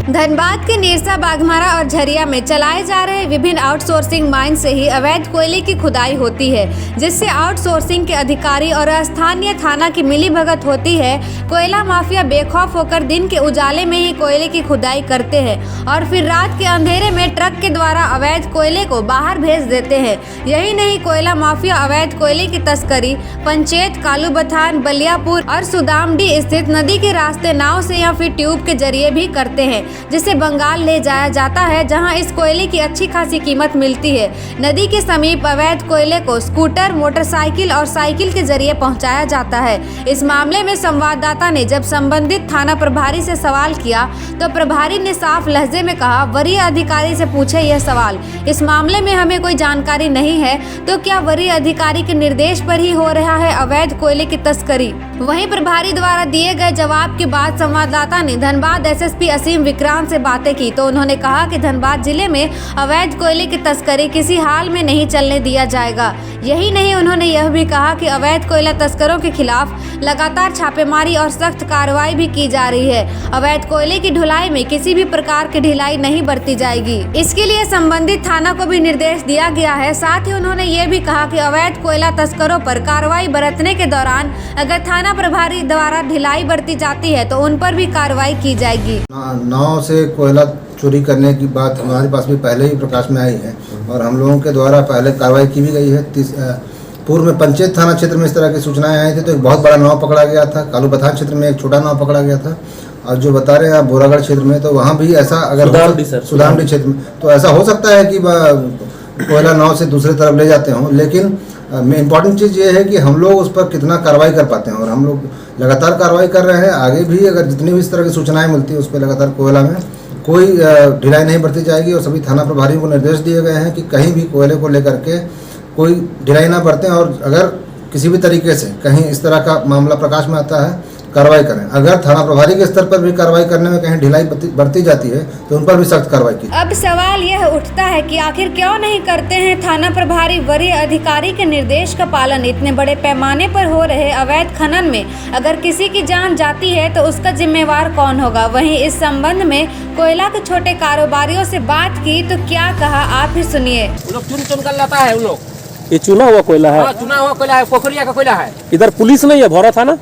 धनबाद के निरसा, बाघमारा और झरिया में चलाए जा रहे विभिन्न आउटसोर्सिंग माइन से ही अवैध कोयले की खुदाई होती है, जिससे आउटसोर्सिंग के अधिकारी और स्थानीय थाना की मिलीभगत होती है। कोयला माफिया बेखौफ होकर दिन के उजाले में ही कोयले की खुदाई करते हैं और फिर रात के अंधेरे में ट्रक के द्वारा अवैध कोयले को बाहर भेज देते हैं। यही नहीं, कोयला माफिया अवैध कोयले की तस्करी पंचायत कालूबथान, बलियापुर और सुदामडी स्थित नदी के रास्ते नाव से या फिर ट्यूब के जरिए भी करते हैं, जिसे बंगाल ले जाया जाता है, जहां इस कोयले की अच्छी खासी कीमत मिलती है। नदी के समीप अवैध कोयले को स्कूटर, मोटरसाइकिल और साइकिल के जरिए पहुंचाया जाता है। इस मामले में संवाददाता ने जब संबंधित थाना प्रभारी से सवाल किया तो प्रभारी ने साफ लहजे में कहा, वरीय अधिकारी से पूछे यह सवाल, इस मामले में हमें कोई जानकारी नहीं है। तो क्या वरीय अधिकारी के निर्देश पर ही हो रहा है अवैध कोयले की तस्करी? वहीं प्रभारी द्वारा दिए गए जवाब के बाद संवाददाता ने धनबाद एसएसपी असीम विक्रांत से बातें की तो उन्होंने कहा कि धनबाद जिले में अवैध कोयले की तस्करी किसी हाल में नहीं चलने दिया जाएगा। यही नहीं, उन्होंने यह भी कहा कि अवैध कोयला तस्करों के खिलाफ लगातार छापेमारी और सख्त कार्रवाई भी की जा रही है। अवैध कोयले की ढुलाई में किसी भी प्रकार की ढिलाई नहीं बरती जाएगी। इसके लिए संबंधित थाना को भी निर्देश दिया गया है। साथ ही उन्होंने ये भी कहा कि अवैध कोयला तस्करों पर कार्रवाई बरतने के दौरान अगर थाना प्रभारी द्वारा ढिलाई बरती जाती है तो उन पर भी कार्रवाई की जाएगी। नाव से कोयला चोरी करने की बात हमारे पास भी पहले ही प्रकाश में आई है और हम लोगों के द्वारा पहले कार्रवाई की भी गई है। पूर्व में पंचायत थाना क्षेत्र में इस तरह की सूचनाएं आई थी तो एक बहुत बड़ा नाव पकड़ा गया था। कालूबथान क्षेत्र में एक छोटा नाव पकड़ा गया था और जो बता रहे हैं आप बोरागढ़ क्षेत्र में, तो वहाँ भी ऐसा अगर सुदामडी क्षेत्र में तो ऐसा हो सकता है कि कोयला नाव से दूसरी तरफ ले जाते हों, लेकिन इम्पॉर्टेंट चीज़ ये है कि हम लोग उस पर कितना कार्रवाई कर पाते हैं और हम लोग लगातार कार्रवाई कर रहे हैं। आगे भी अगर जितनी भी इस तरह की सूचनाएं मिलती है उस पर लगातार कोयला में कोई ढिलाई नहीं बरती जाएगी और सभी थाना प्रभारियों को निर्देश दिए गए हैं कि कहीं भी कोयले को लेकर के कोई ढिलाई ना बरतें और अगर किसी भी तरीके से कहीं इस तरह का मामला प्रकाश में आता है कार्रवाई करें। अगर थाना प्रभारी के स्तर पर भी कार्रवाई करने में कहीं ढिलाई बरती जाती है तो उन पर भी सख्त कार्रवाई की। अब सवाल यह उठता है कि आखिर क्यों नहीं करते हैं थाना प्रभारी वरीय अधिकारी के निर्देश का पालन? इतने बड़े पैमाने पर हो रहे अवैध खनन में अगर किसी की जान जाती है तो उसका जिम्मेवार कौन होगा? वहीं इस संबंध में कोयला के छोटे कारोबारियों से बात की तो क्या कहा, आप ही सुनिए। चुन कर लाता है उन लोग। ये चुना हुआ कोयला है? चुना हुआ कोयला है, पोखरिया का कोयला है। इधर पुलिस नहीं है, भौरा थाना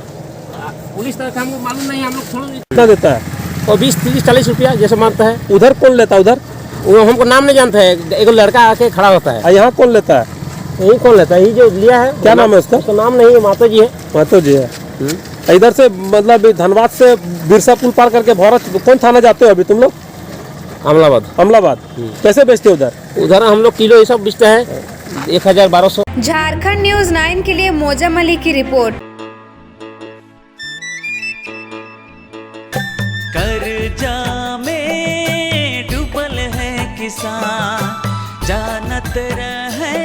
पुलिस तरह हमको मालूम नहीं, हम लोग कितना देता है? और 20, 30, 40 रुपया जैसे मांगता है। उधर कौन लेता है? उधर वो हमको नाम नहीं जानता है, एक लड़का आके खड़ा होता है। यहाँ कौन लेता है? यही कौन लेता है? ये जो लिया है, क्या नाम है उसका? उसका नाम नहीं है, माता जी है। मातो जी है। इधर से मतलब धनबाद से बिरसा पुल पार करके भौरा कौन थाना जाते हो अभी तुम लोग? अमलाबाद। कैसे बेचते हो उधर? उधर हम लोग किलो ये सब बेचते हैं 1000-1200। झारखंड न्यूज़ 9 के लिए मोजम अली की रिपोर्ट। कर्जा में डूबल है किसान, जानत रहे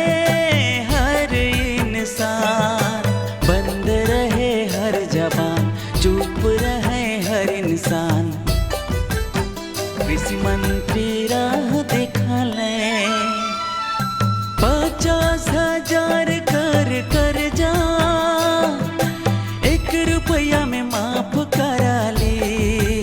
हर इंसान, बंद रहे हर जबान, चुप रहे हर इंसान। कृषि मंत्री राह दिखा ले